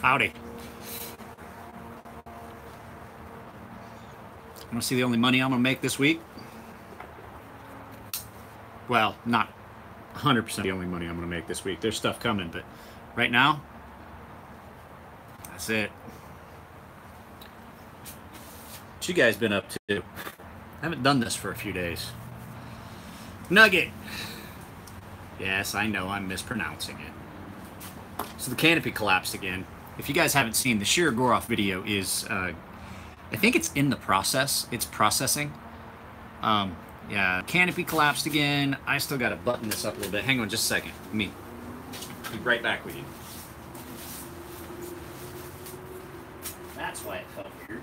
Howdy. Want to see the only money I'm going to make this week? Well, not 100% the only money I'm going to make this week. There's stuff coming, but right now, that's it. What you guys been up to? I haven't done this for a few days. Nugget. Yes, I know I'm mispronouncing it. So the canopy collapsed again. If you guys haven't seen, the Shira Goroff video is, I think it's in the process. It's processing. Yeah, canopy collapsed again. I still got to button this up a little bit. Hang on just a second. Be right back with you. That's why it felt weird.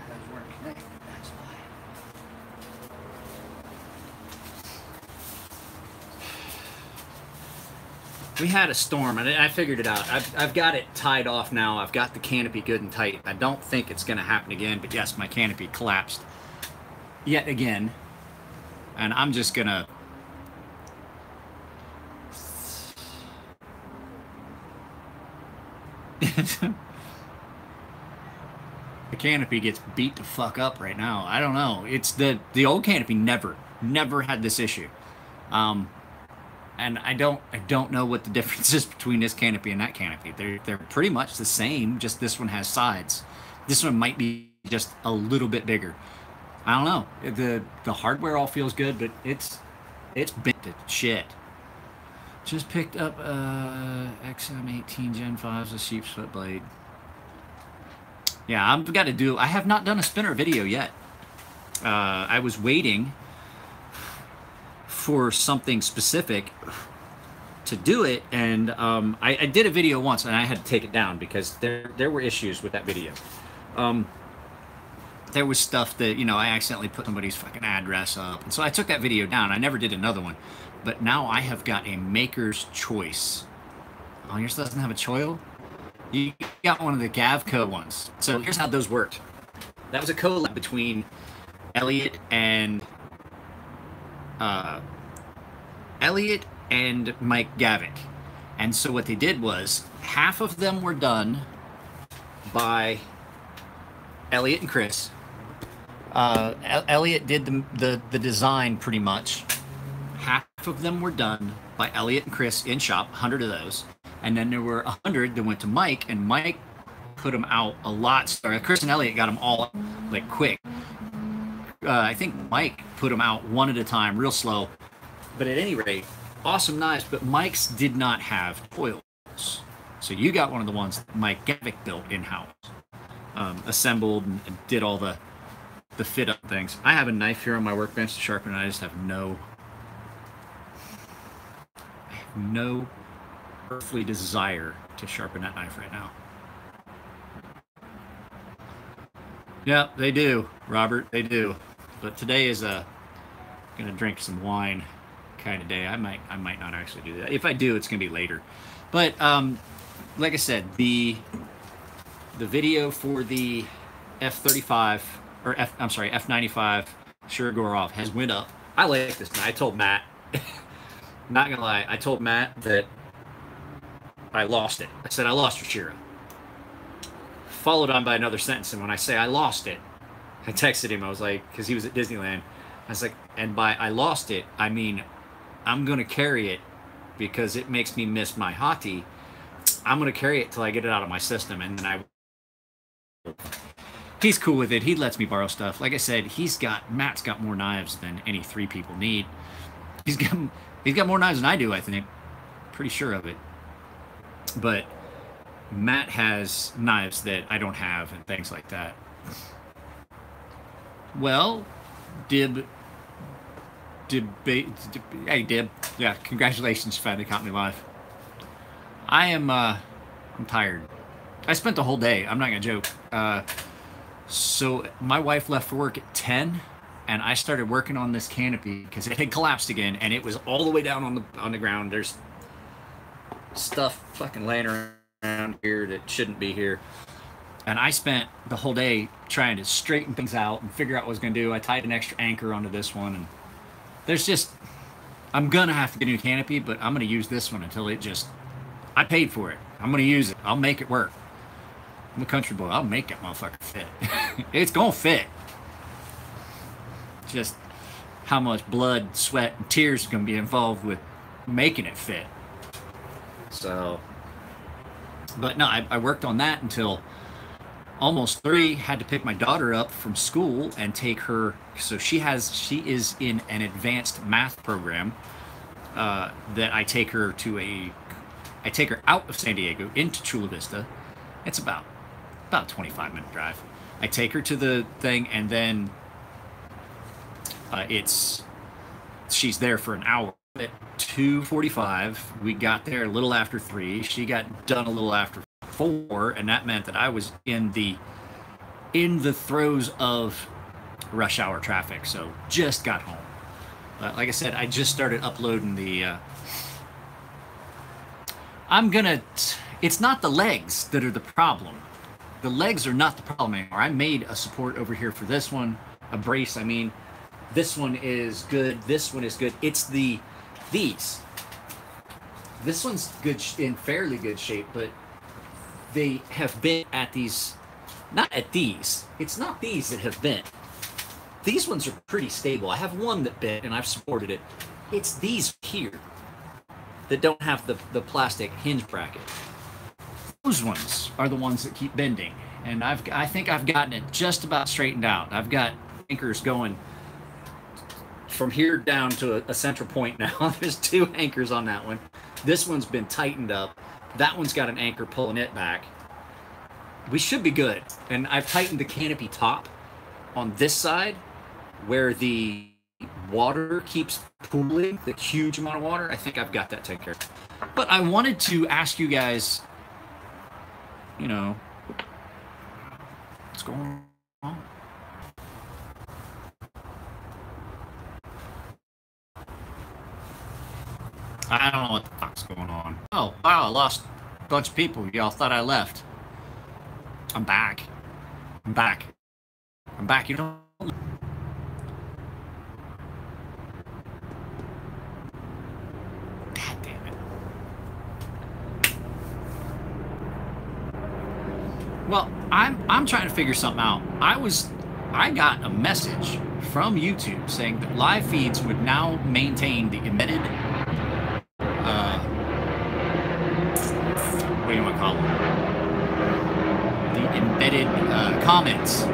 Those weren't connected. That's why. We had a storm, and I figured it out. I've got it tied off now. I've got the canopy good and tight. I don't think it's going to happen again, but yes, my canopy collapsed yet again. And I'm just going to... The canopy gets beat the fuck up right now. I don't know. It's the old canopy never had this issue. And I don't know what the difference is between this canopy and that canopy. They're pretty much the same, just this one has sides. This one might be just a little bit bigger. I don't know. The hardware all feels good, but it's bent to shit. Just picked up XM18 Gen 5's a sheep's foot blade. Yeah, I've got to do... I have not done a spinner video yet. I was waiting for something specific to do it, and I did a video once and I had to take it down because there were issues with that video. There was stuff that, you know, I accidentally put somebody's fucking address up, and so I took that video down. I never did another one, but now I have got a maker's choice. Oh, yours doesn't have a choil? You got one of the Gavco ones. So here's how those worked. That was a collab between Elliot and Mike Gavick. And so what they did was, half of them were done by Elliot and Chris. Elliot did the design pretty much. Half of them were done by Elliot and Chris in shop, 100 of those. And then there were 100 that went to Mike, and Mike put them out a lot. Sorry, Chris and Elliot got them all like quick. I think Mike put them out one at a time, real slow. But at any rate, awesome knives, but Mike's did not have coils. So you got one of the ones that Mike Gavick built in-house. Assembled and did all the fit-up things. I have a knife here on my workbench to sharpen, and I just have no earthly desire to sharpen that knife right now. Yeah, they do, Robert, they do. But today is gonna drink some wine kind of day. I might not actually do that. If I do, it's gonna be later. But like I said, the video for the F-35 or F-95 Shira Goroff has went up. I like this. I told Matt, not gonna lie, I told Matt that I lost it. I said I lost your Shira. Followed on by another sentence, and when I say I lost it, I texted him. I was like, because he was at Disneyland. I was like, and by I lost it, I mean I'm gonna carry it because it makes me miss my hottie. I'm gonna carry it till I get it out of my system, and then he's cool with it. He lets me borrow stuff. Like I said, Matt's got more knives than any three people need. He's got more knives than I do, I think. Pretty sure of it. But Matt has knives that I don't have and things like that. Well, hey Dib, yeah, congratulations, finally caught me live. I'm tired. I spent the whole day, I'm not gonna joke. So my wife left for work at 10, and I started working on this canopy because it had collapsed again, and it was all the way down on the ground. There's stuff fucking laying around here that shouldn't be here. And I spent the whole day trying to straighten things out and figure out what I was going to do. I tied an extra anchor onto this one, and there's just... I'm going to have to get a new canopy, but I'm going to use this one until it just I paid for it. I'm going to use it. I'll make it work. I'm a country boy. I'll make that motherfucker fit. It's going to fit. Just how much blood, sweat, and tears is going to be involved with making it fit. So, but no, I worked on that until almost 3. Had to pick my daughter up from school and take her. So she is in an advanced math program that I take her out of San Diego into Chula Vista. It's about a 25-minute drive. I take her to the thing, and then she's there for an hour. At 2:45, we got there a little after 3. She got done a little after 4, and that meant that I was in the throes of rush hour traffic. So just got home. Like I said, I just started uploading the. It's not the legs that are the problem. The legs are not the problem anymore. I made a support over here for this one, a brace. I mean, this one is good. This one is good. It's these. This one's good in fairly good shape, but they have been at these. Not at these. It's not these that have bent. These ones are pretty stable. I have one that bent, and I've supported it. It's these here that don't have the plastic hinge bracket. Those ones are the ones that keep bending, and I think I've gotten it just about straightened out. I've got anchors going from here down to a central point now. There's 2 anchors on that one. This one's been tightened up. That one's got an anchor pulling it back. We should be good. And I've tightened the canopy top on this side where the water keeps pooling, the huge amount of water. I think I've got that taken care of. But I wanted to ask you guys, you know, what's going on? I don't know what the fuck's going on. Oh, wow, I lost a bunch of people. Y'all thought I left. I'm back. I'm back. I'm back. You know. God damn it. Well, I'm trying to figure something out. I got a message from YouTube saying that live feeds would now maintain the embedded what do you want to call them? The embedded comments.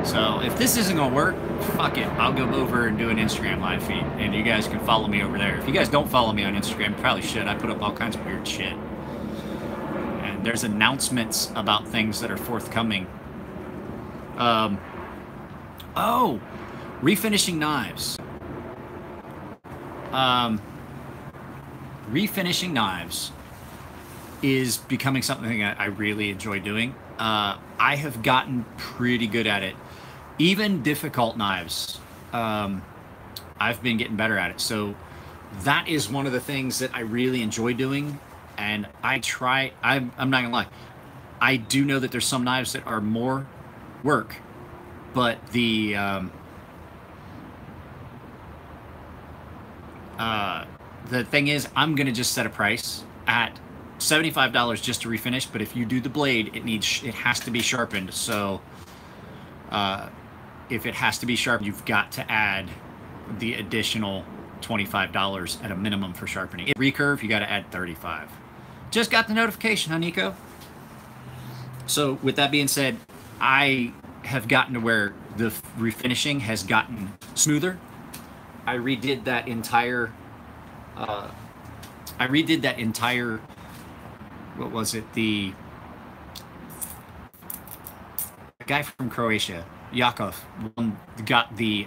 So if this isn't gonna work, fuck it. I'll go over and do an Instagram live feed, and you guys can follow me over there. If you guys don't follow me on Instagram, you probably should. I put up all kinds of weird shit, and there's announcements about things that are forthcoming. Oh, refinishing knives. Refinishing knives is becoming something I really enjoy doing. I have gotten pretty good at it. Even difficult knives, I've been getting better at it. So that is one of the things that I really enjoy doing. And I'm not gonna lie, I do know that there's some knives that are more work, but the thing is, I'm gonna just set a price at $75 just to refinish. But if you do the blade, it has to be sharpened. So if it has to be sharpened, you've got to add the additional $25 at a minimum for sharpening. Recurve, you got to add $35. Just got the notification, huh, Nico? So with that being said, I have gotten to where the refinishing has gotten smoother. I redid that entire what was it? The guy from Croatia, Yakov, got the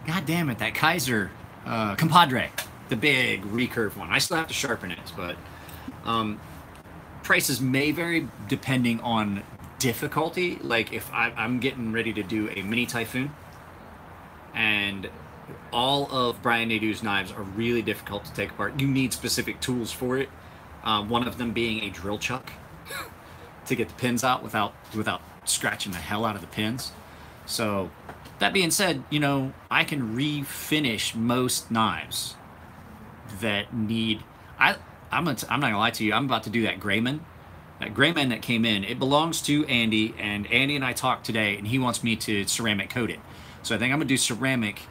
God damn it, that Kaiser compadre, the big recurve one. I still have to sharpen it, but prices may vary depending on difficulty. Like if I'm getting ready to do a mini Typhoon, and all of Brian Nadeau's knives are really difficult to take apart. You need specific tools for it. One of them being a drill chuck to get the pins out without scratching the hell out of the pins. So that being said, you know, I can refinish most knives. that need. I'm not gonna lie to you. I'm about to do that Grayman. That Grayman that came in, it belongs to Andy, and Andy and I talked today, and he wants me to ceramic coat it. So I think I'm gonna do ceramic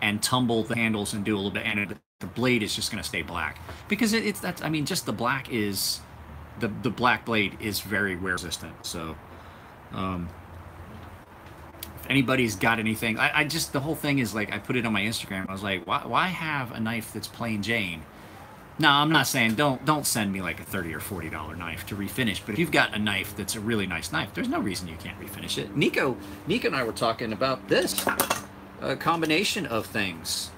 and tumble the handles and do a little bit, and the blade is just gonna stay black because it's that. I mean, just the black is the black blade is very wear resistant. So if anybody's got anything, I just, the whole thing is like, I put it on my Instagram. I was like, why have a knife that's plain Jane? No, I'm not saying don't send me like a $30 or $40 knife to refinish, but if you've got a knife that's a really nice knife, there's no reason you can't refinish it. Nico and I were talking about this, a combination of things.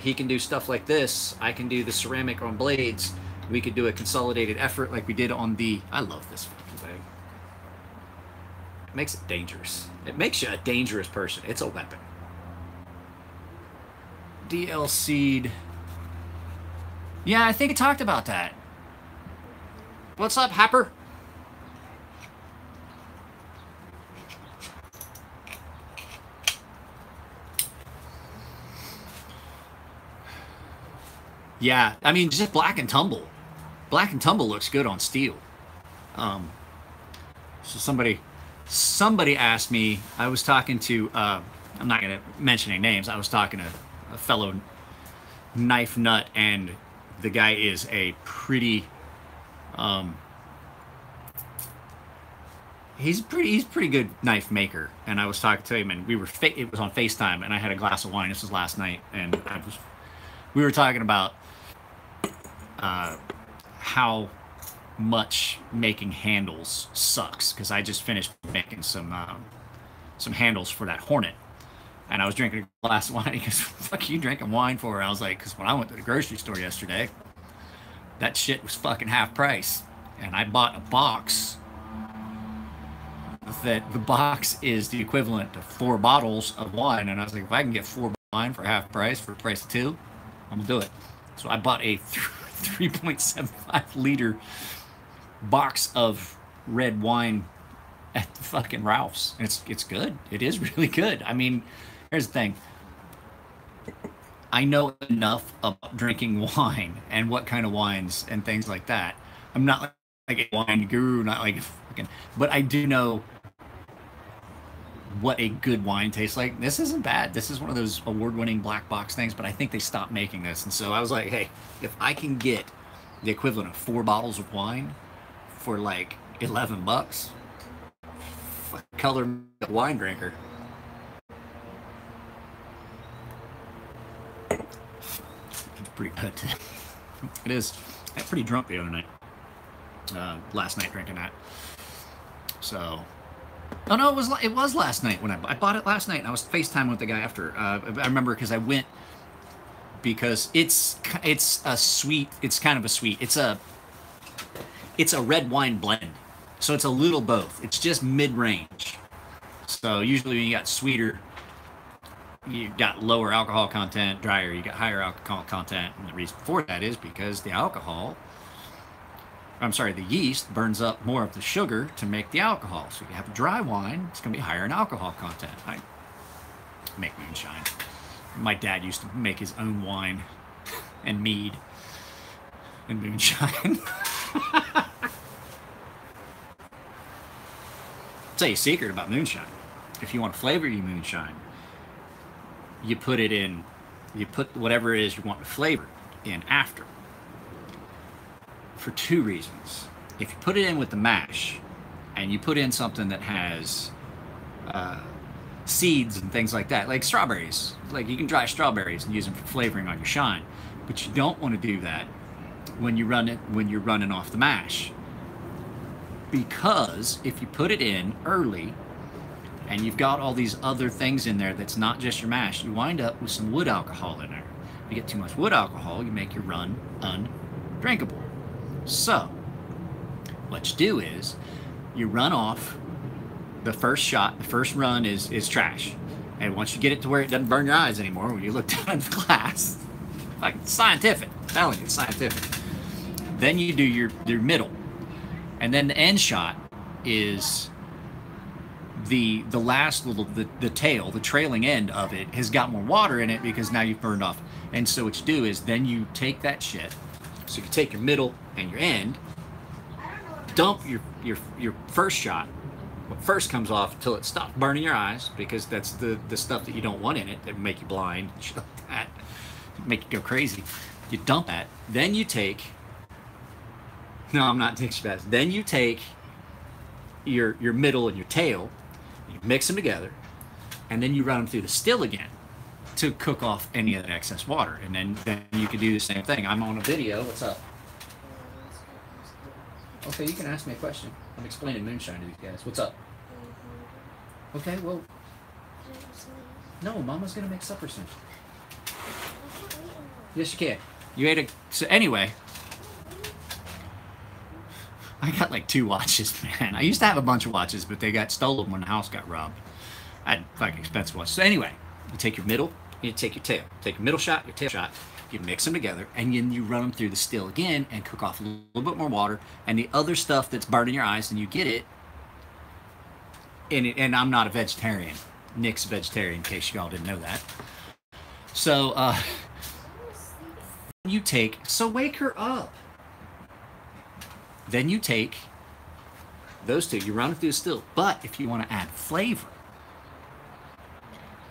He can do stuff like this. I can do the ceramic on blades. We could do a consolidated effort like we did on the, I love this fucking thing. It makes it dangerous. It makes you a dangerous person. It's a weapon. DLC'd. Yeah, I think I talked about that. What's up, Happer? Yeah, I mean, just black and tumble. Black and tumble looks good on steel. So somebody asked me, I was talking to, I'm not going to mention any names, I was talking to a fellow knife nut, and the guy is a pretty, he's pretty good knife maker. And I was talking to him, and it was on FaceTime, and I had a glass of wine. This was last night, and we were talking about how much making handles sucks, because I just finished making some handles for that Hornet. And I was drinking a glass of wine. He goes, "Fuck, you drinking wine for?" I was like, because when I went to the grocery store yesterday, that shit was fucking half price. And I bought a box that the box is the equivalent to 4 bottles of wine. And I was like, if I can get 4 wine for half price for the price of 2, I'm gonna do it. So I bought a 3.75 liter box of red wine at the fucking Ralph's. It's good. It is really good. I mean, here's the thing. I know enough about drinking wine and what kind of wines and things like that. I'm not like a wine guru, not like a fucking, but I do know what a good wine tastes like. This isn't bad. This is one of those award-winning black box things, but I think they stopped making this. And so I was like, hey, if I can get the equivalent of 4 bottles of wine for like $11, color me a wine drinker. It's pretty good. It is. I got pretty drunk the other night. Last night drinking that. So, oh no, it was last night when I bought it last night. And I was FaceTime with the guy after. I remember because I went because it's a sweet. It's kind of a sweet. It's a red wine blend. So it's a little both. It's just mid-range. So usually when you got sweeter, you got lower alcohol content, drier, you got higher alcohol content. And the reason for that is because the yeast burns up more of the sugar to make the alcohol. So you have a dry wine, it's going to be higher in alcohol content. I make moonshine. My dad used to make his own wine and mead and moonshine. I'll tell you a secret about moonshine. If you want to flavor your moonshine, you put whatever it is you want to flavor in after. For 2 reasons. If you put it in with the mash, and you put in something that has seeds and things like that, like strawberries, like you can dry strawberries and use them for flavoring on your shine, but you don't want to do that when you're running off the mash. Because if you put it in early and you've got all these other things in there that's not just your mash, you wind up with some wood alcohol in there. If you get too much wood alcohol, you make your run undrinkable. So what you do is you run off the first shot. The first run is trash. And once you get it to where it doesn't burn your eyes anymore, when you look down at the glass, like scientific, I'm telling you, it's scientific. Then you do your middle. And then the end shot is the last little the tail, the trailing end of it has got more water in it because now you've burned off. And so what you do is then you take that shit. So you take your middle and your end, dump your first shot. What first comes off until it stops burning your eyes, because that's the stuff that you don't want in it that make you blind, shit like that, make you go crazy. You dump that, then you take. No, I'm not taking fast. Then you take your middle and your tail, you mix them together, and then you run them through the still again to cook off any of that excess water. And then you can do the same thing. I'm on a video. What's up? Okay, you can ask me a question. I'm explaining moonshine to these guys. What's up? Okay, well, no, Mama's gonna make supper soon. Yes, you can. You ate a. So anyway, I got like 2 watches, man. I used to have a bunch of watches, but they got stolen when the house got robbed. I had fucking expensive watches. So anyway, you take your middle, you take your tail. Take your middle shot, your tail shot, you mix them together, and then you run them through the still again and cook off a little bit more water and the other stuff that's burning your eyes, and you get it. And I'm not a vegetarian. Nick's a vegetarian, in case y'all didn't know that. So, you take, so wake her up. Then you take those 2, you run it through the still. But if you want to add flavor,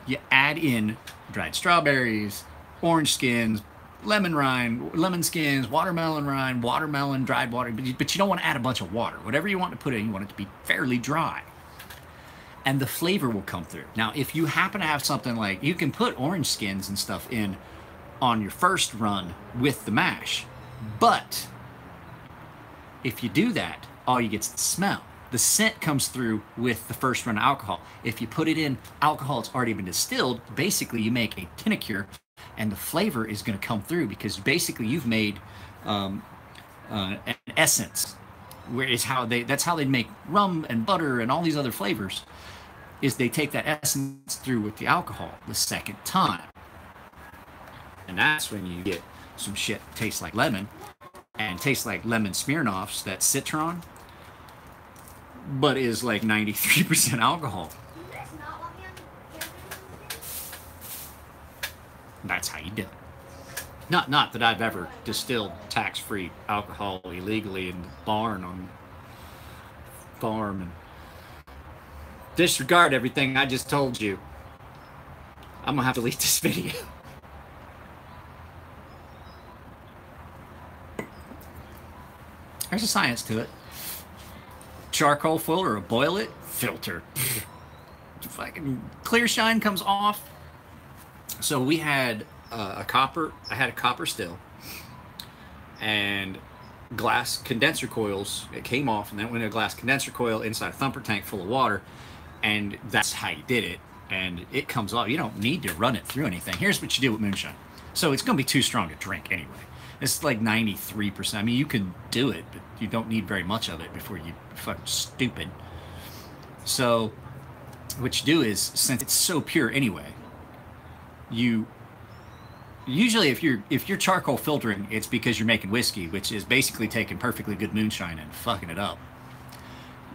you add in dried strawberries, orange skins, lemon rind, lemon skins, watermelon rind, watermelon, dried water. But you don't want to add a bunch of water. Whatever you want to put in, you want it to be fairly dry. And the flavor will come through. Now, if you happen to have something like, you can put orange skins and stuff in on your first run with the mash. But if you do that, all you get's the smell. The scent comes through with the first run of alcohol. If you put it in alcohol that's already been distilled, basically you make a tincture, and the flavor is going to come through because basically you've made an essence. Where is how that's how they make rum and butter and all these other flavors, is they take that essence through with the alcohol the second time. And that's when you get some shit that tastes like lemon and tastes like lemon Smirnoffs, that Citron, but is like 93% alcohol. That's how you do it. Not that I've ever distilled tax-free alcohol illegally in the barn on farm and disregard everything I just told you. I'm gonna have to delete this video. There's a science to it. Charcoal filter or boil it, filter. Fucking clear shine comes off. So we had I had a copper still and glass condenser coils. It came off and then went in a glass condenser coil inside a thumper tank full of water, and that's how you did it. And it comes off. You don't need to run it through anything. Here's what you do with moonshine. So it's gonna be too strong to drink anyway. It's like 93%. I mean, you can do it, but you don't need very much of it before you fucking stupid. So what you do is, since it's so pure anyway, you usually if you're charcoal filtering, it's because you're making whiskey, which is basically taking perfectly good moonshine and fucking it up.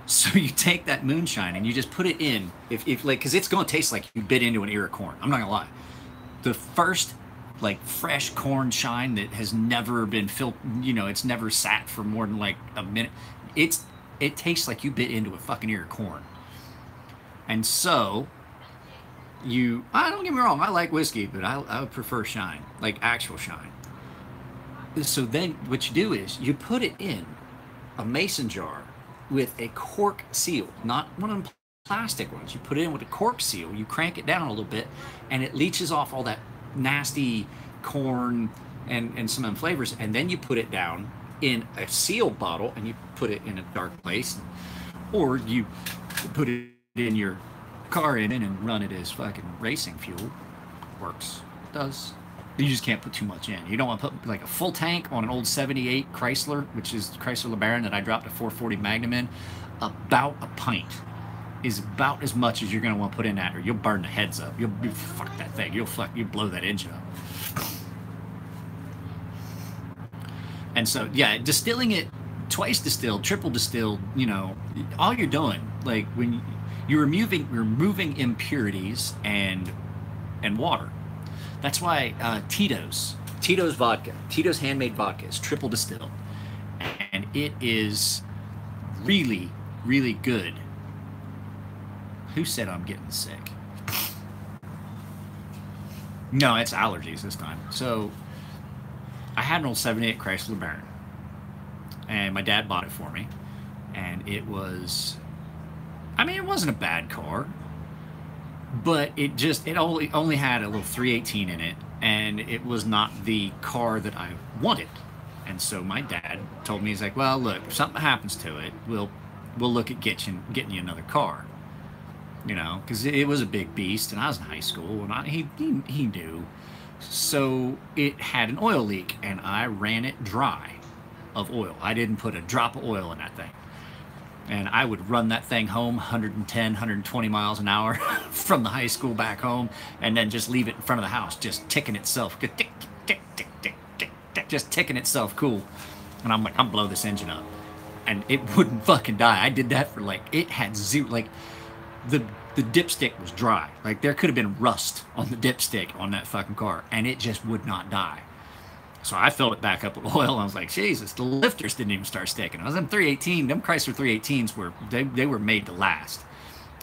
So you take that moonshine and you just put it in, if like, because it's going to taste like you bit into an ear of corn. I'm not gonna lie. The first like fresh corn shine that has never been it's never sat for more than like a minute. It tastes like you bit into a fucking ear of corn. And so don't get me wrong, I like whiskey, but I would prefer shine, like actual shine. So then what you do is you put it in a mason jar with a cork seal, not one of them plastic ones. You put it in with a cork seal, you crank it down a little bit, and it leaches off all that nasty corn and some of them flavors, and then you put it down in a sealed bottle and you put it in a dark place, or you put it in your car engine and run it as fucking racing fuel. Works. Does. You just can't put too much in. You don't want to put like a full tank on an old 78 Chrysler, which is Chrysler LeBaron that I dropped a 440 Magnum in. About a pint is about as much as you're going to want to put in that, or you'll burn the heads up. You'll fuck that thing. You'll blow that engine up. And so, yeah, distilling it, twice distilled, triple distilled, all you're doing, like when you're removing impurities and water. That's why Tito's vodka, Tito's handmade vodka is triple distilled, and it is really, really good. Who said I'm getting sick? No, it's allergies this time. So I had an old 78 Chrysler Baron, and my dad bought it for me, and it was, I mean, it wasn't a bad car, but it only had a little 318 in it, and it was not the car that I wanted. And so my dad told me, he's like, well, look, if something happens to it, we'll look at getting you another car. You know, because it was a big beast, and I was in high school, and he knew. So it had an oil leak, and I ran it dry of oil. I didn't put a drop of oil in that thing. And I would run that thing home 110, 120 miles an hour from the high school back home, and then just leave it in front of the house, just ticking itself, tick, tick, tick, tick, tick, tick, just ticking itself cool. And I'm like, I'm blow this engine up. And it wouldn't fucking die. I did that for like, it had zero, like, the dipstick was dry. Like, there could have been rust on the dipstick on that fucking car, and it just would not die. So I filled it back up with oil, and I was like, Jesus, the lifters didn't even start sticking. I was in 318. Them Chrysler 318s were, they were made to last.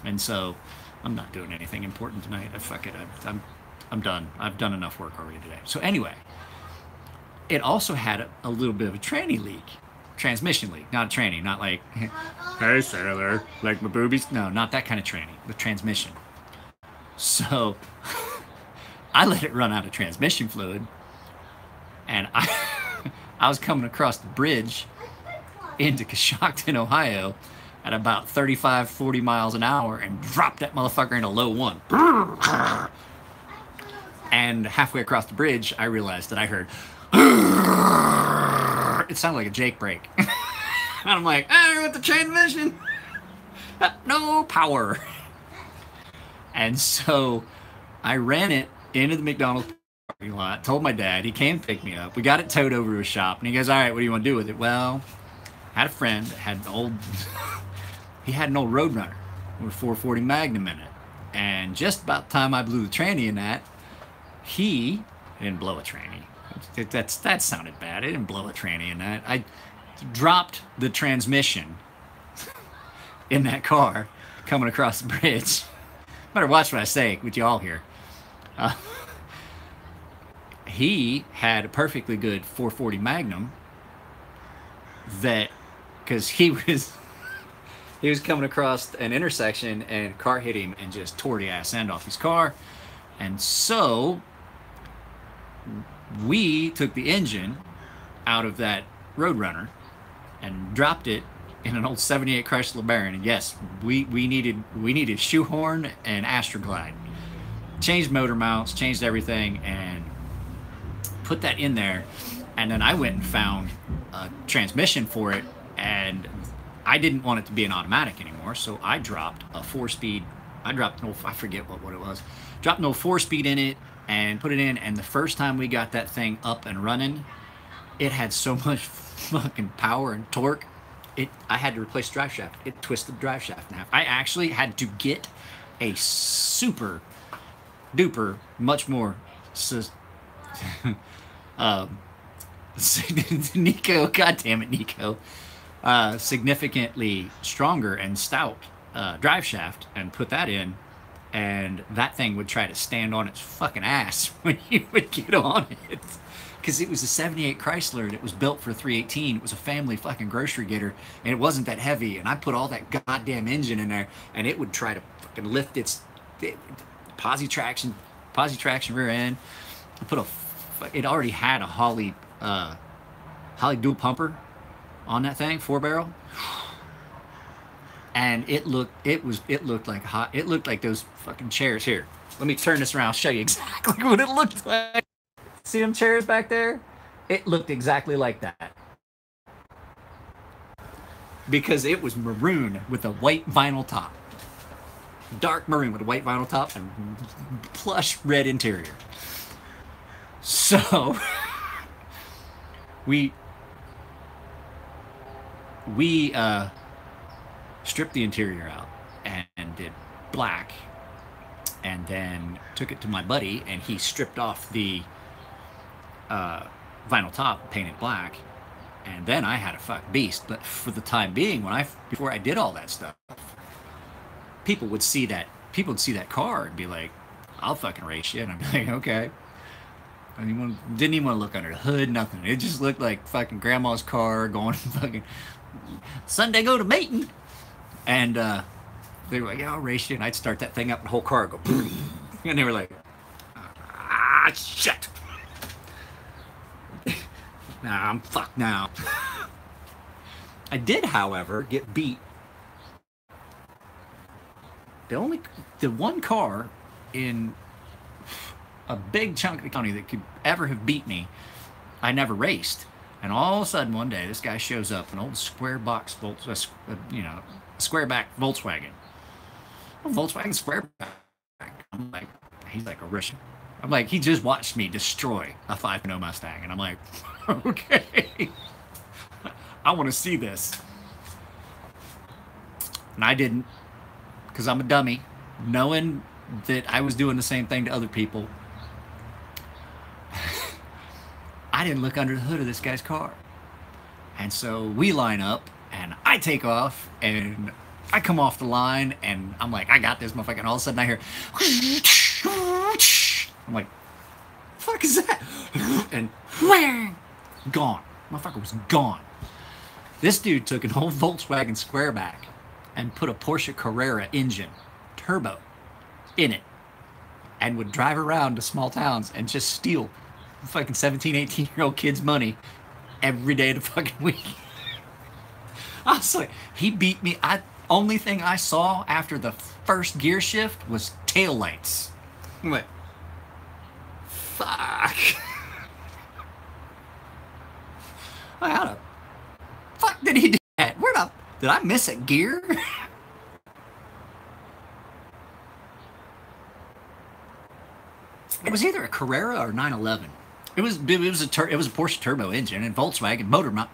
And so I'm not doing anything important tonight. Fuck it. I'm done. I've done enough work already today. So anyway, it also had a little bit of a tranny leak. Transmission leak, not a tranny, not like, hey sailor, like my boobies. No, not that kind of tranny, the transmission. So I let it run out of transmission fluid, and I was coming across the bridge into Coshocton, Ohio at about 35, 40 miles an hour and dropped that motherfucker in a low one. And halfway across the bridge, I realized that I heard, it sounded like a Jake brake. And I'm like, with the transmission, no power. And so I ran it into the McDonald's parking lot, told my dad, he came to pick me up. We got it towed over to a shop, and he goes, all right, what do you want to do with it? Well, I had a friend that had an old, he had an old Roadrunner with a 440 Magnum in it. And just about the time I blew the tranny in that, he didn't blow a tranny. That sounded bad. I didn't blow a tranny in that. I dropped the transmission in that car coming across the bridge. Better watch what I say with you all here. He had a perfectly good 440 Magnum that, because he was coming across an intersection and a car hit him and just tore the ass end off his car. And so we took the engine out of that Roadrunner and dropped it in an old 78 Chrysler Baron. And yes, we needed shoehorn and Astroglide. Changed motor mounts, changed everything, and put that in there. And then I went and found a transmission for it, and I didn't want it to be an automatic anymore, so I dropped a 4-speed. I forget what it was. Dropped no 4-speed in it and put it in, and the first time we got that thing up and running, it had so much fucking power and torque, I had to replace the drive shaft. It twisted the drive shaft in half. I actually had to get a super duper, much more Nico, goddamn it, Nico, significantly stronger and stout drive shaft, and put that in, and that thing would try to stand on its fucking ass when you would get on it, because it was a 78 Chrysler and it was built for 318. It was a family fucking grocery getter, and it wasn't that heavy, and I put all that goddamn engine in there, and it would try to fucking lift its posi traction rear end. I put it already had a Holley dual pumper on that thing, 4-barrel, and it looked like those fucking chairs. Here, let me turn this around, I'll show you exactly what it looked like. See them chairs back there? It looked exactly like that, because it was maroon with a white vinyl top, dark maroon with a white vinyl top and plush red interior. So we stripped the interior out and did black, and then took it to my buddy, and he stripped off the vinyl top, painted black, and then I had a fuck beast. But for the time being, before I did all that stuff, people would see that car and be like, "I'll fucking race you," and I'd be like, "Okay." I didn't even want to look under the hood, nothing. It just looked like fucking grandma's car going fucking Sunday go to Maton. And they were like, "Yeah, I'll race you." And I'd start that thing up and the whole car would go boom. And they were like, "Ah, shit. Nah, I'm fucked now." I did, however, get beat. The one car in a big chunk of the county that could ever have beat me, I never raced. And all of a sudden one day, this guy shows up, an old square back Volkswagen, a Volkswagen squareback. I'm like, he's like a Russian. I'm like, he just watched me destroy a 5.0 Mustang, and I'm like, okay, I want to see this. And I didn't, because I'm a dummy, knowing that I was doing the same thing to other people. I didn't look under the hood of this guy's car. And so we line up, and I take off, and I come off the line, and I'm like, I got this motherfucker. And all of a sudden I hear, I'm like, the fuck is that? And whang, gone. Motherfucker was gone. This dude took an old Volkswagen squareback and put a Porsche Carrera engine, turbo, in it, and would drive around to small towns and just steal fucking 17, 18-year-old kids' money every day of the fucking week. I was like, he beat me. Only thing I saw after the first gear shift was taillights. I'm like, fuck. How the fuck did he do that? Did I miss a gear? It was either a Carrera or 911. It was a Porsche turbo engine and Volkswagen motor mount.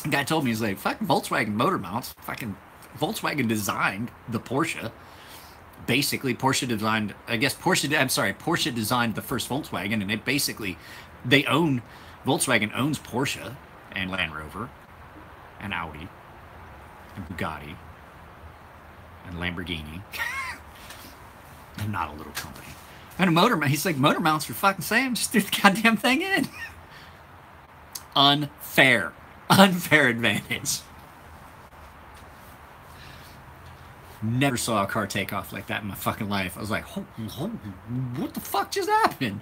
The guy told me, he's like, fucking Volkswagen motor mounts. Fucking Volkswagen designed the Porsche. Basically, Porsche designed the first Volkswagen, and Volkswagen owns Porsche and Land Rover and Audi and Bugatti and Lamborghini. And not a little company. And a motor mount. He's like, motor mounts are fucking same. Just do the goddamn thing in. Unfair advantage. Never saw a car take off like that in my fucking life. I was like, what the fuck just happened?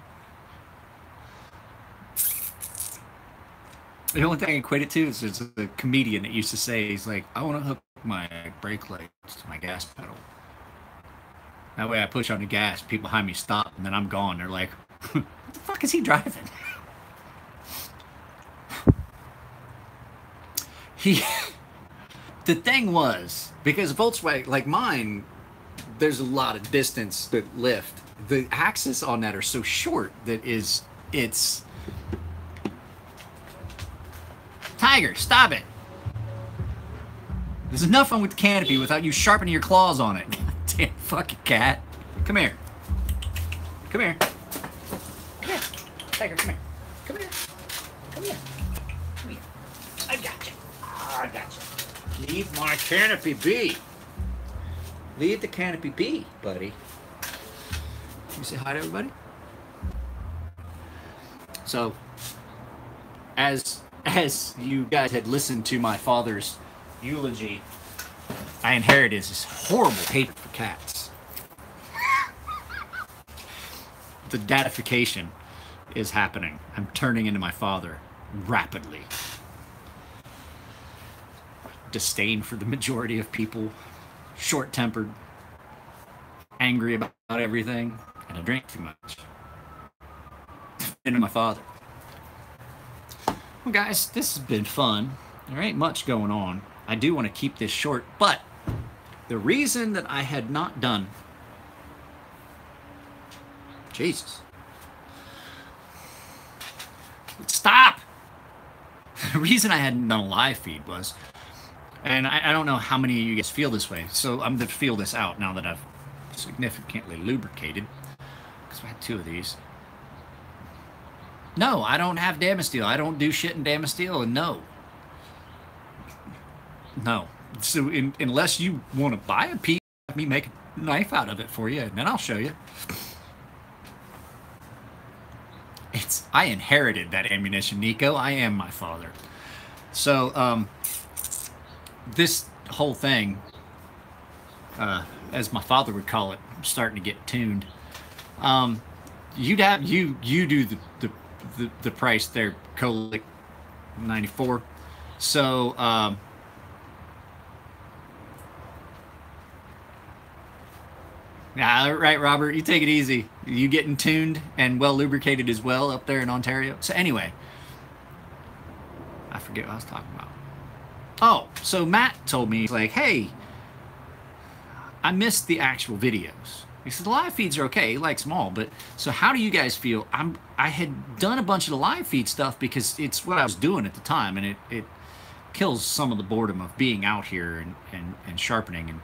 The only thing I equate it to is there's a comedian that used to say, he's like, I want to hook my brake lights to my gas pedal. That way I push on the gas, people behind me stop, and then I'm gone. They're like, what the fuck is he driving? The thing was, because Volkswagen, like mine, there's a lot of distance that lift. The axes on that are so short that it's... Tiger, stop it. There's enough fun with the canopy without you sharpening your claws on it. Damn fucking cat. Come here. Come here. Come here. Tiger, come here. Come here. Come here. Come here. I got you. I got you. Leave my canopy be. Leave the canopy be, buddy. You say hi to everybody? So, as you guys had listened to my father's eulogy, I inherited this horrible hatred for cats. The datification is happening. I'm turning into my father rapidly. Disdain for the majority of people, short-tempered, angry about everything, and I drink too much. Into my father. Well, guys, this has been fun. There ain't much going on. I do want to keep this short, but the reason that I had not done... Jesus. Stop! The reason I hadn't done a live feed was... And I don't know how many of you guys feel this way, so I'm going to feel this out now that I've significantly lubricated. Because I had 2 of these. No, I don't have Damasteel. I don't do shit in Damasteel, and no. No. So unless you want to buy a piece, let me make a knife out of it for you, and then I'll show you. I inherited that ammunition, Nico. I am my father. So, this whole thing, as my father would call it, I'm starting to get tuned. You do the price there, Kolick 94. So, yeah, right, Robert. You take it easy. You getting tuned and well lubricated as well up there in Ontario. So anyway, I forget what I was talking about. Oh, so Matt told me, he's like, hey, I missed the actual videos. He said the live feeds are okay. He likes them all, but so how do you guys feel? I had done a bunch of the live feed stuff because it's what I was doing at the time, and it kills some of the boredom of being out here and sharpening.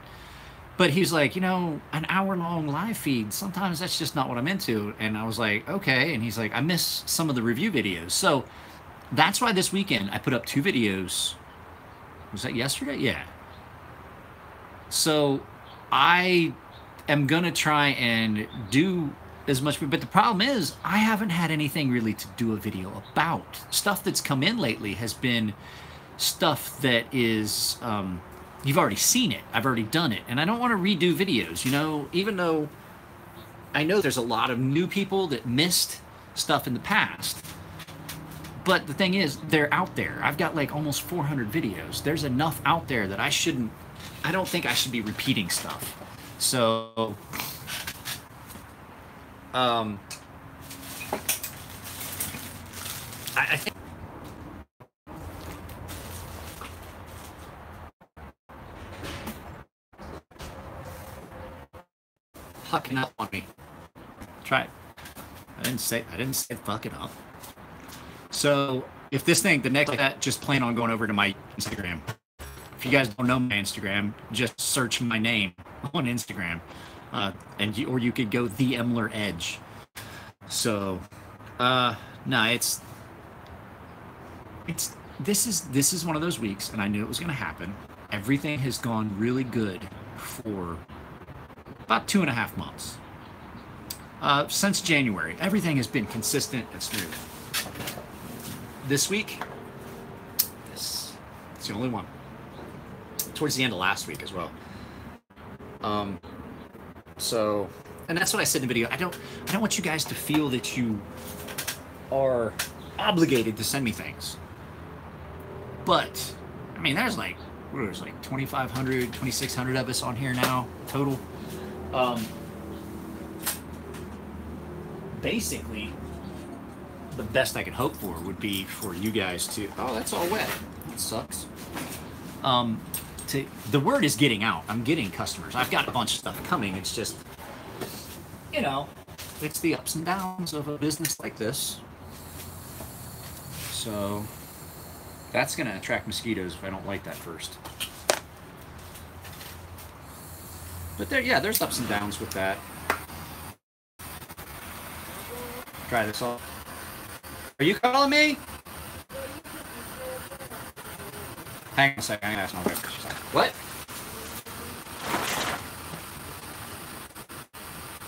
But he's like, you know, an hour-long live feed, sometimes that's just not what I'm into. And I was like, okay. And he's like, I miss some of the review videos. So that's why this weekend I put up 2 videos. Was that yesterday? Yeah. So I am going to try and do as much. But the problem is I haven't had anything really to do a video about. Stuff that's come in lately has been stuff that is... you've already seen it. I've already done it. And I don't want to redo videos, you know, even though I know there's a lot of new people that missed stuff in the past. But the thing is, they're out there. I've got like almost 400 videos. There's enough out there that I don't think I should be repeating stuff. So, I think fucking up on me. Try it. I didn't say fuck it up. So if this thing, the next like that, just plan on going over to my Instagram. If you guys don't know my Instagram, just search my name on Instagram, or you could go The Emler Edge. So, no, this is one of those weeks, and I knew it was going to happen. Everything has gone really good for about 2.5 months. Since January, everything has been consistent and smooth. This week, it's the only one. Towards the end of last week as well. So, and that's what I said in the video. I don't want you guys to feel that you are obligated to send me things. But, I mean, there's like 2,500, 2,600 of us on here now, total. Basically, the best I could hope for would be for you guys to... Oh, that's all wet. That sucks. The word is getting out. I'm getting customers. I've got a bunch of stuff coming. It's just, you know, it's the ups and downs of a business like this. So that's going to attract mosquitoes if I don't light that first. But there's ups and downs with that. Try this off. Are you calling me? Hang on a second. I'm going to ask my wife. She's like, what?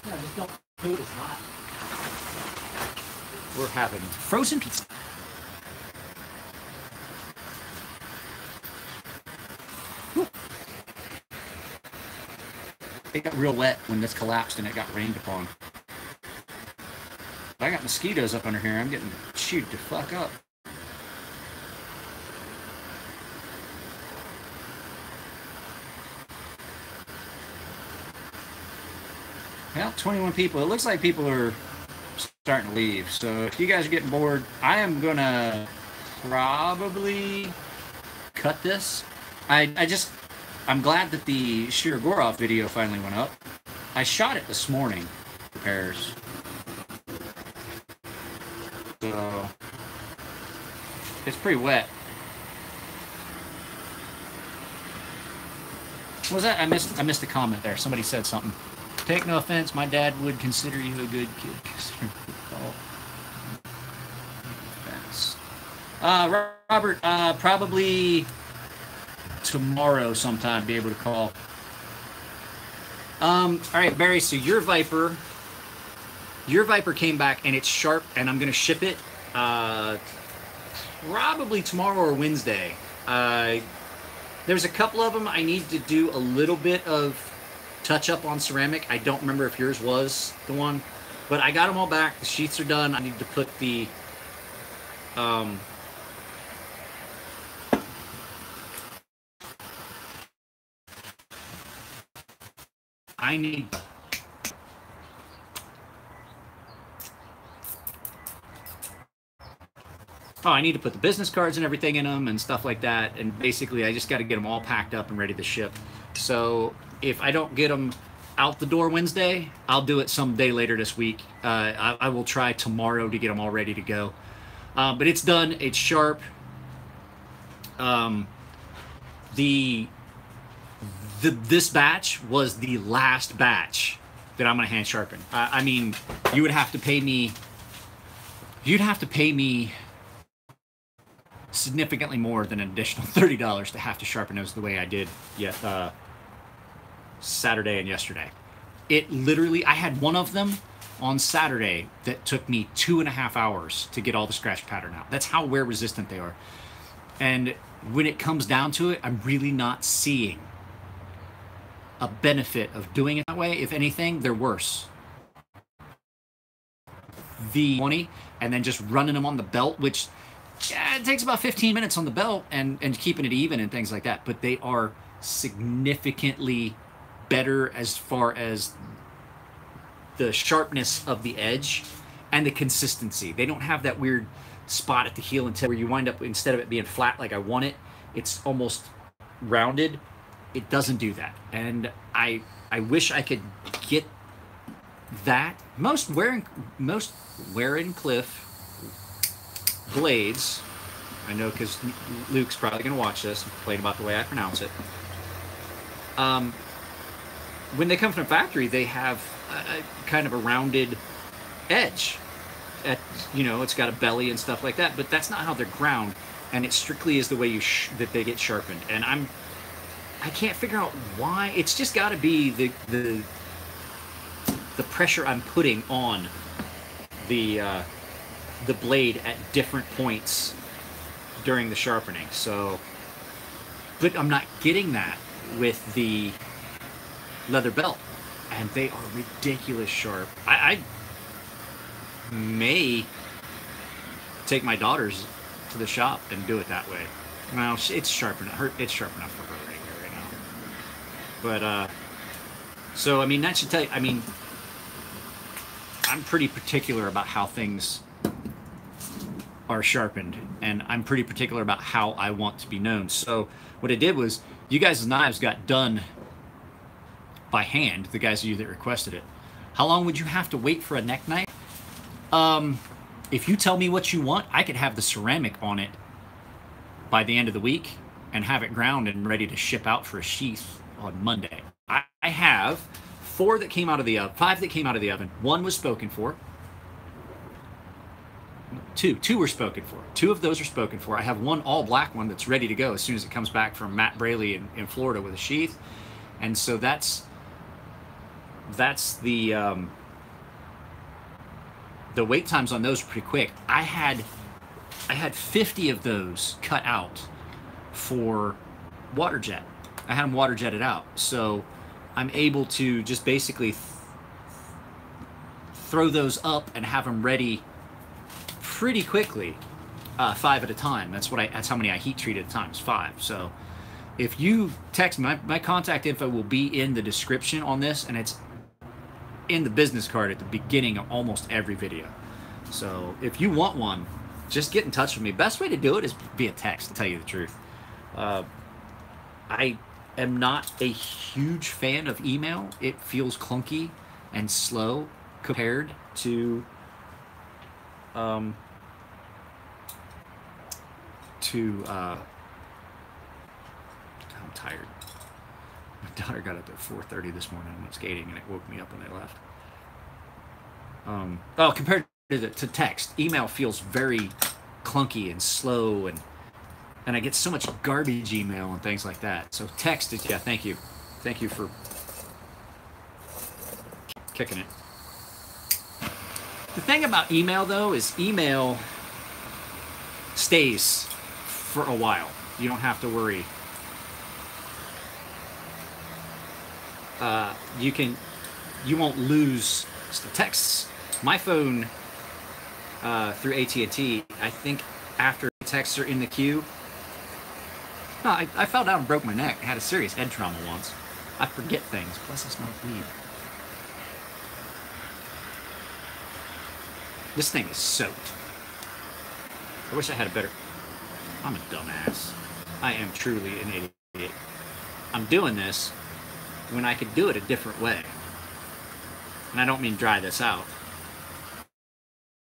No, just don't. Food is hot. We're having frozen pizza. Whew. It got real wet when this collapsed and it got rained upon. I got mosquitoes up under here. I'm getting chewed to fuck up. Well, 21 people. It looks like people are starting to leave. So if you guys are getting bored, I am going to probably cut this. I'm glad that the Shirogorov video finally went up. I shot it this morning, repairs. So it's pretty wet. What was that? I missed a comment there. Somebody said something. Take no offense. My dad would consider you a good kid. Call. Robert, probably tomorrow sometime be able to call. All right, Barry, so your Viper came back and it's sharp, and I'm going to ship it probably tomorrow or Wednesday. There's a couple of them I need to do a little bit of touch up on ceramic. I don't remember if yours was the one, but I got them all back. The sheets are done. I need to put the I need to put the business cards and everything in them and stuff like that. And basically, I just got to get them all packed up and ready to ship. So if I don't get them out the door Wednesday, I'll do it some day later this week. I will try tomorrow to get them all ready to go. But it's done. It's sharp. This batch was the last batch that I'm going to hand sharpen. I mean, you would have to pay me. You'd have to pay me significantly more than an additional $30 to have to sharpen those the way I did Saturday and yesterday. It literally, I had one of them on Saturday that took me 2.5 hours to get all the scratch pattern out. That's how wear resistant they are. And when it comes down to it, I'm really not seeing a benefit of doing it that way. If anything, they're worse. The 20 and then just running them on the belt, which it takes about 15 minutes on the belt and keeping it even and things like that. But they are significantly better as far as the sharpness of the edge and the consistency. They don't have that weird spot at the heel until where you wind up, instead of it being flat like I want it, it's almost rounded. It doesn't do that. And I wish I could get that. Most Wear and Cliff blades, I know because Luke's probably going to watch this and complain about the way I pronounce it. When they come from the factory, they have a kind of a rounded edge. It's got a belly and stuff like that, but that's not how they're ground, and it strictly is the way that they get sharpened. And I can't figure out why. It's just got to be the pressure I'm putting on the blade at different points during the sharpening. So, but I'm not getting that with the leather belt, and they are ridiculous sharp. I may take my daughters to the shop and do it that way. Well, it's sharp enough. It's sharp enough for her right now. But so I mean, that should tell you. I mean, I'm pretty particular about how things are sharpened, and I'm pretty particular about how I want to be known. So what I did was, you guys' knives got done by hand, the guys of you that requested it. How long would you have to wait for a neck knife? If you tell me what you want, I could have the ceramic on it by the end of the week and have it ground and ready to ship out for a sheath on Monday. I have 5 that came out of the oven. 1 was spoken for. Two were spoken for. 2 of those are spoken for. I have 1 all black one that's ready to go as soon as it comes back from Matt Braley in Florida with a sheath. And so that's the wait times on those are pretty quick. I had 50 of those cut out for water jet. I had them water jetted out, so I'm able to just basically throw those up and have them ready pretty quickly, 5 at a time. That's how many I heat treat at a time. It's 5. So if you text me, my contact info will be in the description on this, and it's in the business card at the beginning of almost every video. So if you want one, just get in touch with me. Best way to do it is via text, to tell you the truth. I am not a huge fan of email. It feels clunky and slow compared to I'm tired. My daughter got up at 4:30 this morning and went skating, and it woke me up when they left. Oh, compared to text, email feels very clunky and slow, and I get so much garbage email and things like that. So text is, yeah, thank you for kicking it. The thing about email, though, is email stays for a while. You don't have to worry. You won't lose the texts. My phone through AT&T, I think after texts are in the queue. No, I fell down and broke my neck. I had a serious head trauma once. I forget things. Plus, I smoke weed. This thing is soaked. I wish I had a better... I'm a dumbass. I am truly an idiot. I'm doing this when I could do it a different way. And I don't mean dry this out.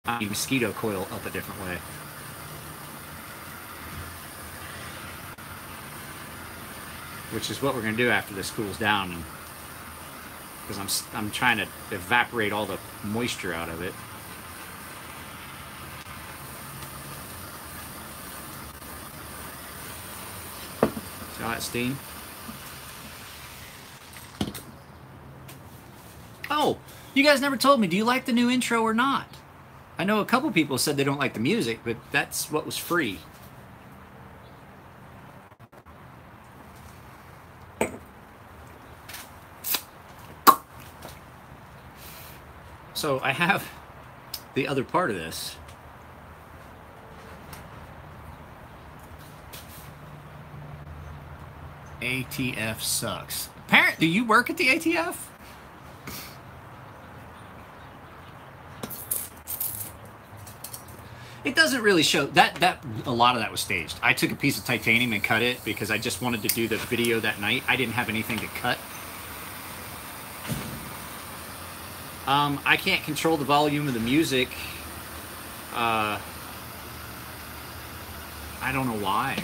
I mean mosquito coil up a different way. Which is what we're going to do after this cools down. Because I'm trying to evaporate all the moisture out of it. See all that steam? Oh, you guys never told me, do you like the new intro or not? I know a couple people said they don't like the music, but that's what was free. So I have the other part of this. ATF sucks. Parent, do you work at the ATF? It doesn't really show that a lot of that was staged. I took a piece of titanium and cut it because I just wanted to do the video that night. I didn't have anything to cut. I can't control the volume of the music. I don't know why,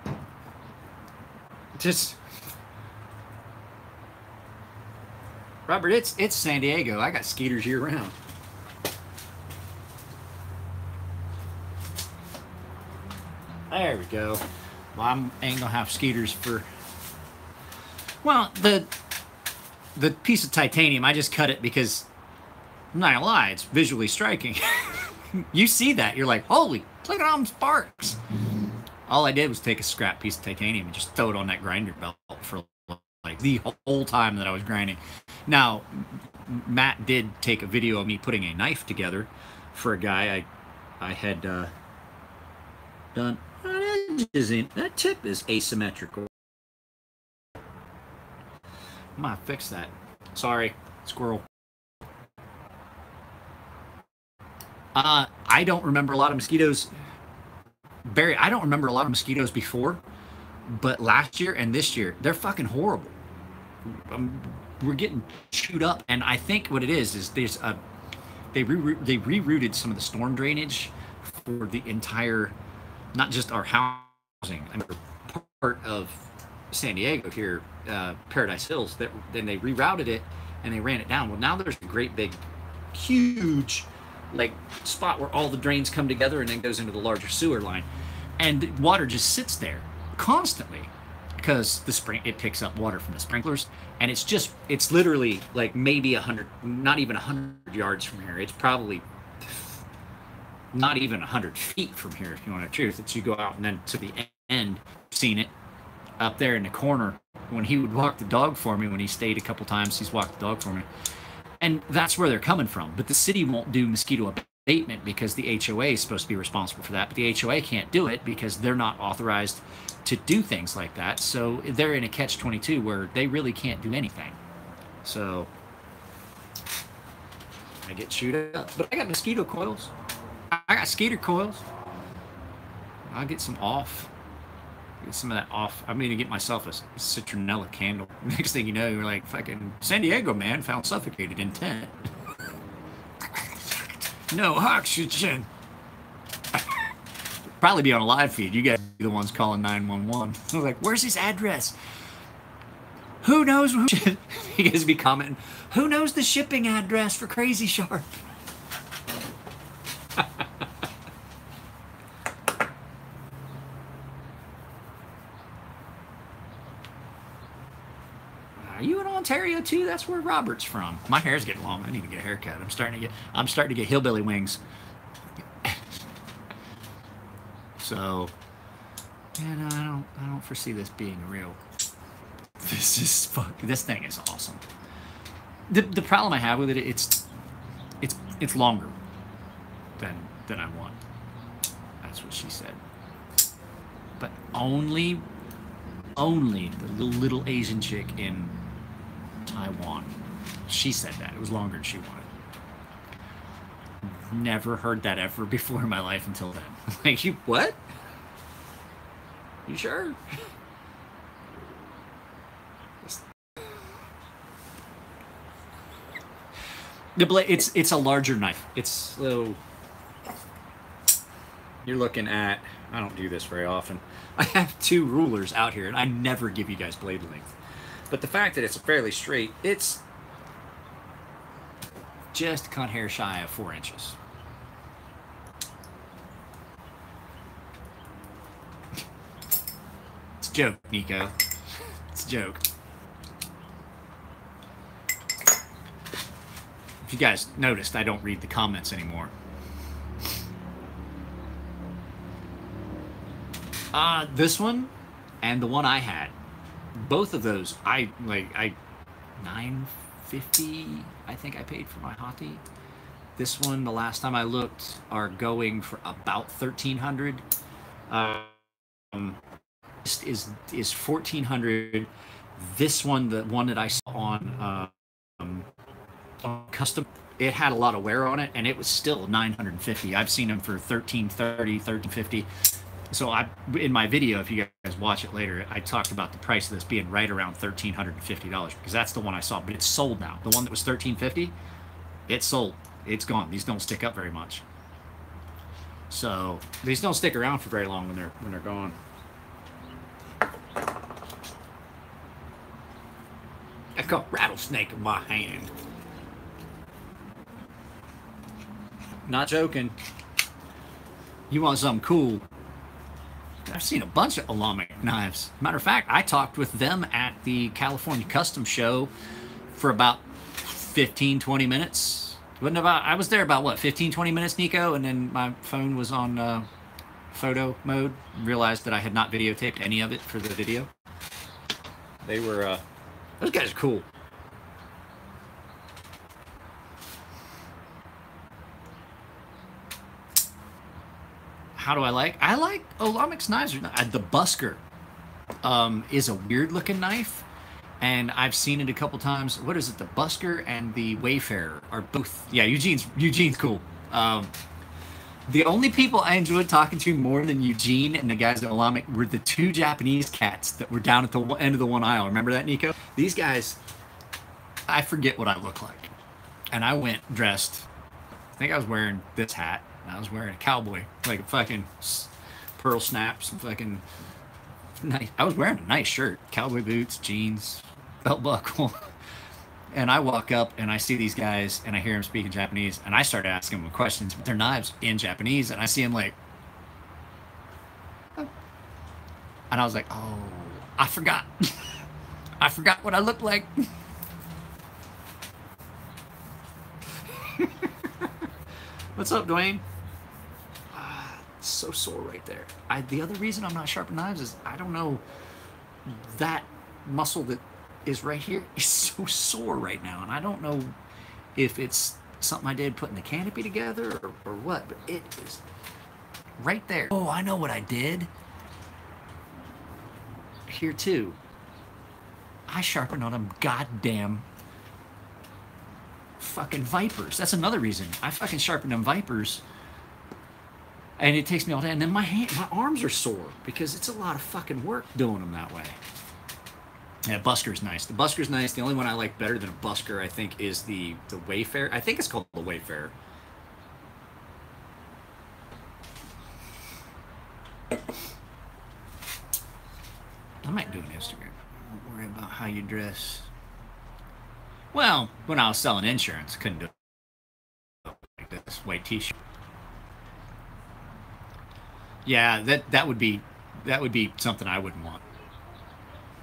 but just Robert, it's San Diego. I got skeeters year round. There we go. Well, I ain't gonna have skeeters for... Well, the piece of titanium, I just cut it because, I'm not gonna lie, it's visually striking. You see that, you're like, holy, look at all them sparks. All I did was take a scrap piece of titanium and just throw it on that grinder belt for like the whole time that I was grinding. Now, Matt did take a video of me putting a knife together for a guy I had done. That tip is asymmetrical. I'm gonna fix that. Sorry, squirrel. I don't remember a lot of mosquitoes. Barry, I don't remember a lot of mosquitoes before, but last year and this year, they're fucking horrible. We're getting chewed up, and I think what it is there's a they rerouted some of the storm drainage for the entire, not just our housing, I mean, part of San Diego here, Paradise Hills. Then they rerouted it and they ran it down. Well, now there's a great big, huge, like spot where all the drains come together and then goes into the larger sewer line, and the water just sits there constantly because it picks up water from the sprinklers, and it's literally like maybe 100, not even 100 yards from here. It's probably not even 100 feet from here, if you want the truth. It's you go out and then to the end, seen it up there in the corner when he would walk the dog for me. When he stayed a couple times, he's walked the dog for me. And that's where they're coming from. But the city won't do mosquito abatement because the HOA is supposed to be responsible for that. But the HOA can't do it because they're not authorized to do things like that. So they're in a catch-22 where they really can't do anything. So I get chewed up. But I got mosquito coils. I got skeeter coils. I'll get some off. Get some of that off. I'm going to get myself a citronella candle. Next thing you know, you're like, fucking San Diego man found suffocated in tent. No oxygen. Probably be on a live feed. You guys be the ones calling 911. They're like, where's his address? Who knows? You guys be commenting, who knows the shipping address for Crazy Sharp? Are you in Ontario too? That's where Robert's from. My hair's getting long. I need to get a haircut. I'm starting to get hillbilly wings. So, yeah, no, I don't foresee this being real. This thing is awesome. The problem I have with it, it's longer than I want. That's what she said. But only the little Asian chick in Taiwan. She said that. It was longer than she wanted. Never heard that ever before in my life until then. Like, you what? You sure? The blade, it's a larger knife. It's so you're looking at, I don't do this very often. I have 2 rulers out here, and I never give you guys blade length. But the fact that it's fairly straight, it's just a cunt hair shy of 4 inches. It's a joke, Nico. It's a joke. If you guys noticed, I don't read the comments anymore. This one and the one I had, both of those, $9.50 I think I paid for my Hati. This one, the last time I looked, are going for about $1,300. Is $1,400. This one, the one that I saw on custom, it had a lot of wear on it, and it was still $950. I've seen them for $1,330, $1,350. So in my video, if you guys watch it later, I talked about the price of this being right around $1,350 because that's the one I saw, but it's sold now. The one that was $1,350, it's sold. It's gone. These don't stick up very much. So these don't stick around for very long when they're gone. I got a rattlesnake in my hand. Not joking. You want something cool? I've seen a bunch of Alamik knives. Matter of fact, I talked with them at the California Custom Show for about 15-20 minutes. I was there about, what, 15-20 minutes, Nico? And then my phone was on photo mode. Realized that I had not videotaped any of it for the video. They were, those guys are cool. How do I like? I like Alamik's knives. The Busker is a weird looking knife, and I've seen it a couple times. What is it? The Busker and the Wayfarer are both. Yeah, Eugene's cool. The only people I enjoyed talking to more than Eugene and the guys at Alamik were the 2 Japanese cats that were down at the end of the one aisle. Remember that, Nico? These guys, I forget what I look like, and I went dressed. I think I was wearing this hat. I was wearing a cowboy, like a fucking pearl snap, some fucking nice. I was wearing a nice shirt, cowboy boots, jeans, belt buckle. And I walk up and I see these guys and I hear them speaking Japanese and I start asking them questions with their knives in Japanese and I see them like, oh. And I was like, oh, I forgot. I forgot what I look like. What's up, Dwayne? So sore right there. The other reason I'm not sharpening knives is I don't know, that muscle that is right here is so sore right now, and I don't know if it's something I did putting the canopy together or what, but it is right there. Oh, I know what I did. Here too. I sharpened on them goddamn fucking Vipers. That's another reason. I fucking sharpened them Vipers. And it takes me all day. And then my arms are sore because it's a lot of fucking work doing them that way. Yeah, Busker's nice. The Busker's nice. The only one I like better than a Busker, I think, is the Wayfarer. I think it's called the Wayfarer. I might do an Instagram. Don't worry about how you dress. Well, when I was selling insurance, couldn't do it like this white T-shirt. Yeah, that would be something I wouldn't want.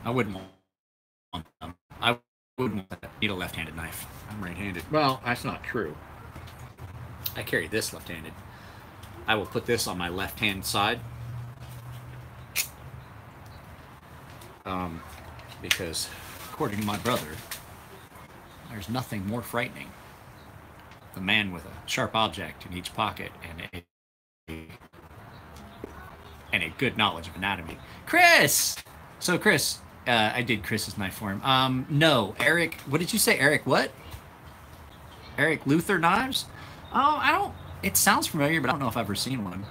I wouldn't want them. I wouldn't want that. Need a left-handed knife. I'm right-handed. Well, that's not true. I carry this left-handed. I will put this on my left-hand side. Because according to my brother, there's nothing more frightening. The man with a sharp object in each pocket and a good knowledge of anatomy. Chris! So Chris, I did Chris's knife for him. No, Eric, what did you say? Eric what? Eric Luther knives? Oh, I don't, it sounds familiar, but I don't know if I've ever seen one.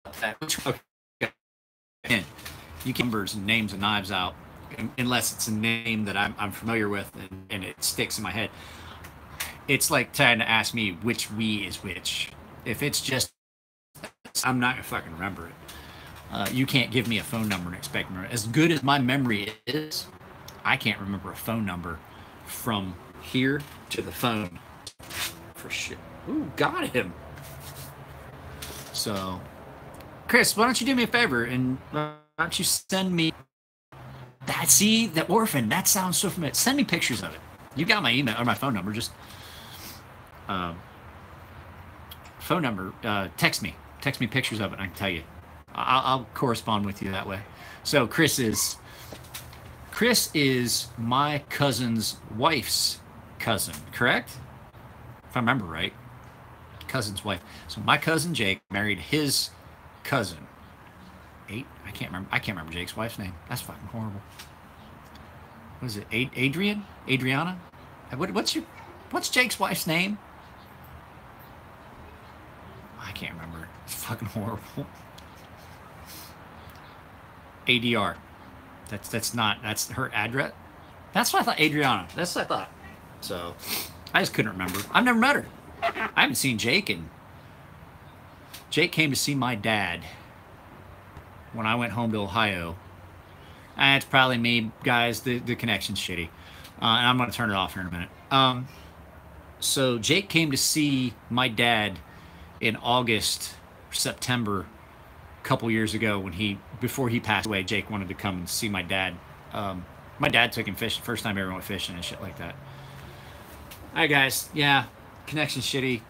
Okay. You can numbers and names of knives out unless it's a name that I'm familiar with and it sticks in my head. It's like trying to ask me which we is which. If it's just, I'm not gonna fucking remember it. You can't give me a phone number and expect me. As good as my memory is, I can't remember a phone number from here to the phone for shit. Ooh, got him. So, Chris, why don't you do me a favor and why don't you send me that? See, the orphan, that sounds so familiar. Send me pictures of it. You got my email or my phone number. Just phone number. Text me pictures of it. And I can tell you. I'll correspond with you that way. So Chris is my cousin's wife's cousin, correct? If I remember right, cousin's wife. So my cousin Jake married his cousin. I can't remember Jake's wife's name. That's fucking horrible. What is it? Adriana? What's Jake's wife's name? I can't remember. It's fucking horrible. ADR. That's her address. That's what I thought. Adriana. That's what I thought. So I just couldn't remember. I've never met her. I haven't seen Jake, and Jake came to see my dad when I went home to Ohio. It's probably me, guys. The connection's shitty. And I'm going to turn it off here in a minute. So Jake came to see my dad in August, September, a couple years ago before he passed away. Jake wanted to come and see my dad. My dad took him fishing, first time I ever went fishing and shit like that. All right, guys. Yeah, connection's shitty.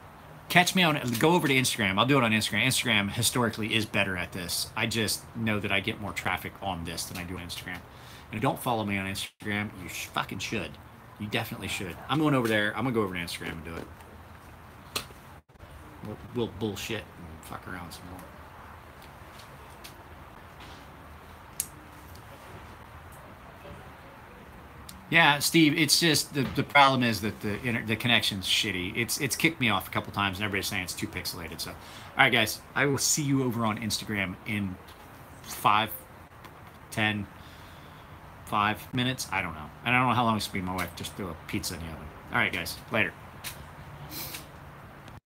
Catch me on it. Go over to Instagram. I'll do it on Instagram. Instagram historically is better at this. I just know that I get more traffic on this than I do on Instagram. And don't follow me on Instagram. You fucking should. You definitely should. I'm going over there. I'm going to go over to Instagram and do it. We'll bullshit and fuck around some more. Yeah, Steve, it's just the problem is that the connection's shitty. It's kicked me off a couple times and everybody's saying it's too pixelated. So, all right, guys, I will see you over on Instagram in 5 minutes. I don't know. And I don't know how long it's been. My wife just threw a pizza in the oven. All right, guys, later.